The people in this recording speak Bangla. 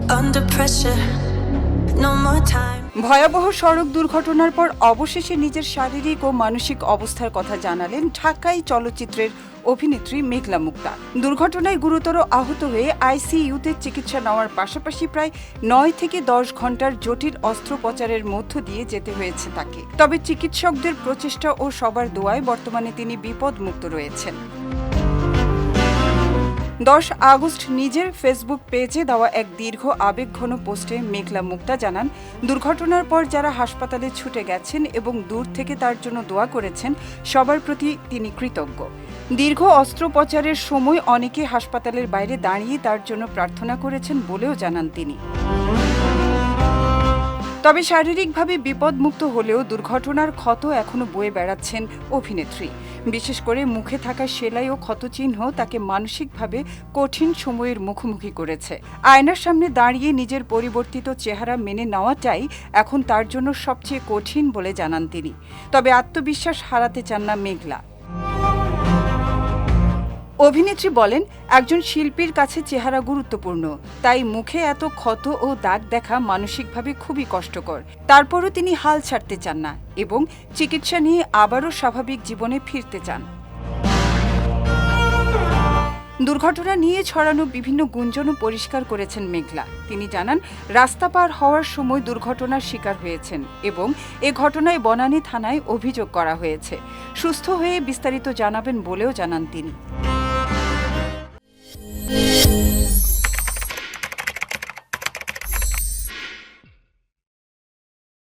under pressure. No more time. ভয়াবহ সড়ক দুর্ঘটনার পর অবশেষে নিজের শারীরিক ও মানসিক অবস্থার কথা জানালেন ঢাকাই চলচ্চিত্রের অভিনেত্রী মেঘলা মুক্তা। দুর্ঘটনায় গুরুতর আহত হয়ে আইসিইউতে চিকিৎসা নেওয়ার পাশাপাশি প্রায় 9 থেকে 10 ঘন্টার জটিল অস্ত্রোপচারের মধ্য দিয়ে যেতে হয়েছে তাকে। তবে চিকিৎসকদের প্রচেষ্টা ও সবার দোয়ায় বর্তমানে তিনি বিপদমুক্ত রয়েছেন। 10 আগস্ট নিজের ফেসবুক পেজে দেওয়া এক দীর্ঘ আবেগঘন পোস্টে মেঘলা মুক্তা জানান, দুর্ঘটনার পর যারা হাসপাতালে ছুটে গেছেন এবং দূর থেকে তার জন্য দোয়া করেছেন, সবার প্রতি তিনি কৃতজ্ঞ। দীর্ঘ অস্ত্রোপচারের সময় অনেকে হাসপাতালের বাইরে দাঁড়িয়ে তার জন্য প্রার্থনা করেছেন বলেও জানান তিনি। তবে শারীরিকভাবে বিপদমুক্ত হলেও দুর্ঘটনার ক্ষত এখনো বয়ে বেড়াচ্ছেন অভিনেত্রী। বিশেষ করে মুখে থাকা সেলাই ও ক্ষতচিহ্ন তাকে মানসিকভাবে কঠিন সময়ের মুখোমুখি করেছে। আয়নার সামনে দাঁড়িয়ে নিজের পরিবর্তিত চেহারা মেনে নেওয়াটাই এখন তার জন্য সবচেয়ে কঠিন বলে জানান তিনি। তবে আত্মবিশ্বাস হারাতে চান না মেঘলা। অভিনেত্রী বলেন, একজন শিল্পীর কাছে চেহারা গুরুত্বপূর্ণ, তাই মুখে এত ক্ষত ও দাগ দেখা মানসিকভাবে খুবই কষ্টকর। তারপরও তিনি হাল ছাড়তে চান না এবং চিকিৎসা নিয়ে আবারও স্বাভাবিক জীবনে ফিরতে চান। দুর্ঘটনা নিয়ে ছড়ানো বিভিন্ন গুঞ্জনও পরিষ্কার করেছেন মেঘলা। তিনি জানান, রাস্তা পার হওয়ার সময় দুর্ঘটনার শিকার হয়েছেন এবং এ ঘটনায় বনানী থানায় অভিযোগ করা হয়েছে। সুস্থ হয়ে বিস্তারিত জানাবেন বলেও জানান তিনি।